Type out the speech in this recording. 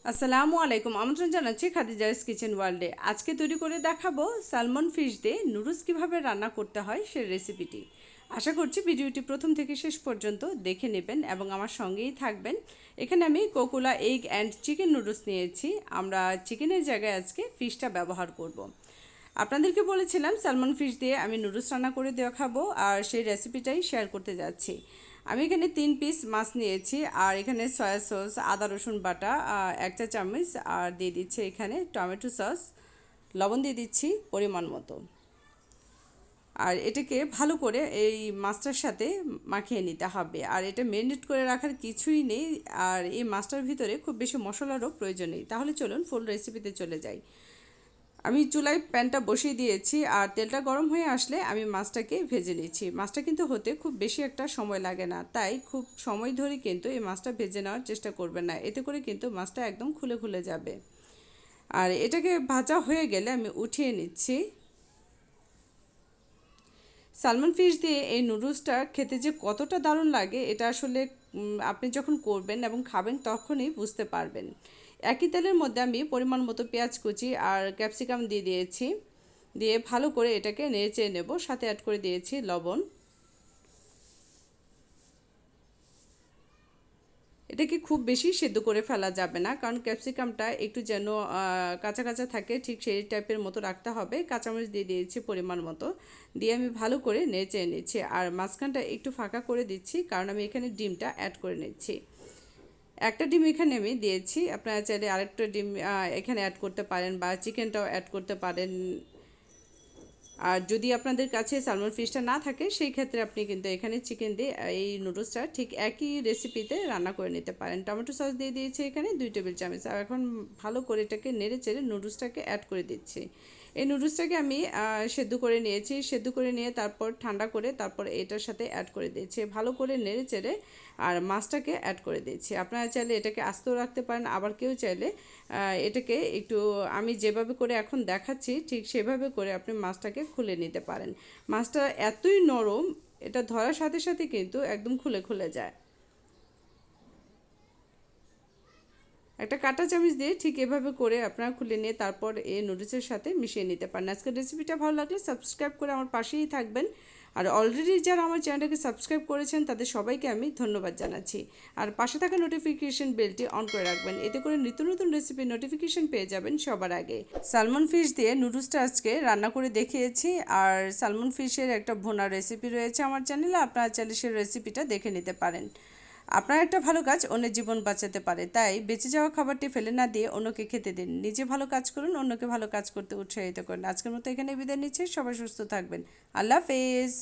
আসসালামু আলাইকুম। আমন্ত্রণ জানাচ্ছি খাদিজাস কিচেন ওয়ার্ল্ডে। আজকে তৈরি করে দেখাবো সালমন ফিশ দিয়ে নুডলস কীভাবে রান্না করতে হয় সেই রেসিপিটি। আশা করছি ভিডিওটি প্রথম থেকে শেষ পর্যন্ত দেখে নেবেন এবং আমার সঙ্গেই থাকবেন। এখানে আমি কোকুলা এগ অ্যান্ড চিকেন নুডলস নিয়েছি। আমরা চিকেনের জায়গায় আজকে ফিশটা ব্যবহার করব। আপনাদেরকে বলেছিলাম সালমন ফিশ দিয়ে আমি নুডলস রান্না করে দেখাবো, আর সেই রেসিপিটাই শেয়ার করতে যাচ্ছি। আমি এখানে 3 পিস মাছ নিয়েছি, আর এখানে সয়া সস, আদা রসুন বাটা 1 চা চামচ, আর দিয়ে দিচ্ছি এখানে টমেটো সস, লবণ দিয়ে দিচ্ছি পরিমাণ মতো। আর এটাকে ভালো করে এই মাছটার সাথে মাখিয়ে নিতে হবে। আর এটা ম্যারিনেট করে রাখার কিছুই নেই, আর এই মাছটার ভিতরে খুব বেশি মশলারও প্রয়োজন নেই। তাহলে চলুন ফুল রেসিপিতে চলে যাই। আমি চুলায় প্যানটা বসিয়ে দিয়েছি, আর তেলটা গরম হয়ে আসলে আমি মাছটাকে ভেজে নিচ্ছি। মাছটা কিন্তু হতে খুব বেশি একটা সময় লাগে না, তাই খুব সময় ধরে কিন্তু এই মাছটা ভেজে নেওয়ার চেষ্টা করবেন না, এতে করে কিন্তু মাছটা একদম খুলে খুলে যাবে। আর এটাকে ভাজা হয়ে গেলে আমি উঠিয়ে নিচ্ছি। সালমন ফিশ দিয়ে এই নুডলসটা খেতে যে কতটা দারুণ লাগে, এটা আসলে আপনি যখন করবেন এবং খাবেন তখনই বুঝতে পারবেন। একই তেলের মধ্যে আমি পরিমাণ মতো পেঁয়াজ কুচি আর ক্যাপসিকাম দিয়ে দিয়েছি, দিয়ে ভালো করে এটাকে নেড়ে নেব। সাথে অ্যাড করে দিয়েছি লবণ। এটাকে খুব বেশি সেদ্ধ করে ফেলা যাবে না, কারণ ক্যাপসিকামটা একটু যেন কাঁচা কাঁচা থাকে, ঠিক সেই টাইপের মতো রাখতে হবে। কাঁচামরিচ দিয়ে দিয়েছি পরিমাণ মতো, দিয়ে আমি ভালো করে নেড়ে নিচ্ছি। আর মাঝখানটা একটু ফাঁকা করে দিচ্ছি, কারণ আমি এখানে ডিমটা অ্যাড করে নিচ্ছি। একটা ডিম এখানে আমি দিয়েছি, আপনারা চাইলে আরেকটা ডিম এখানে অ্যাড করতে পারেন, বা চিকেনটাও অ্যাড করতে পারেন। আর যদি আপনাদের কাছে সালমন ফিশটা না থাকে, সেই ক্ষেত্রে আপনি কিন্তু এখানে চিকেন দিয়ে এই নুডলসটা ঠিক একই রেসিপিতে রান্না করে নিতে পারেন। টমেটো সস দিয়ে দিয়েছি এখানে 2 টেবিল চামচ। আর এখন ভালো করে এটাকে নেড়ে চেড়ে নুডলসটাকে অ্যাড করে দিচ্ছি। এই নুডলসটাকে আমি সেদ্ধ করে নিয়েছি, সেদ্ধ করে নিয়ে তারপর ঠান্ডা করে তারপর এটার সাথে অ্যাড করে দিয়েছি। ভালো করে নেড়ে চেড়ে আর মাছটাকে অ্যাড করে দিচ্ছি। আপনারা চাইলে এটাকে আস্তেও রাখতে পারেন, আবার কেউ চাইলে এটাকে একটু আমি যেভাবে করে এখন দেখাচ্ছি ঠিক সেভাবে করে আপনি মাছটাকে খুলে নিতে পারেন। মাছটা এতই নরম, এটা ধরার সাথে সাথে কিন্তু একদম খুলে খুলে যায়। একটা কাঁটা চামচ দিয়ে ঠিক এভাবে করে আপনারা খুলে নিয়ে তারপর এই নুডলসের সাথে মিশিয়ে নিতে পারেন। আজকের রেসিপিটা ভালো লাগলে সাবস্ক্রাইব করে আমার পাশেই থাকবেন। আর অলরেডি যারা আমার চ্যানেলটাকে সাবস্ক্রাইব করেছেন তাদের সবাইকে আমি ধন্যবাদ জানাচ্ছি। আর পাশে থাকা নোটিফিকেশন বেলটি অন করে রাখবেন, এতে করে নিত্য নতুন রেসিপির নোটিফিকেশন পেয়ে যাবেন সবার আগে। সালমন ফিশ দিয়ে নুডলসটা আজকে রান্না করে দেখিয়েছি, আর সালমন ফিশের একটা ভুনা রেসিপি রয়েছে আমার চ্যানেলে, আপনারা চাইলে সেই রেসিপিটা দেখে নিতে পারেন। আপনার একটা ভালো কাজ অন্যের জীবন বাঁচাতে পারে, তাই বেঁচে যাওয়া খাবারটি ফেলে না দিয়ে অন্যকে খেতে দিন। নিজে ভালো কাজ করুন, অন্যকে ভালো কাজ করতে উৎসাহিত করুন। আজকের মতো এখানে বিদায় নিচ্ছি। সবাই সুস্থ থাকবেন। আল্লাহ হাফেজ।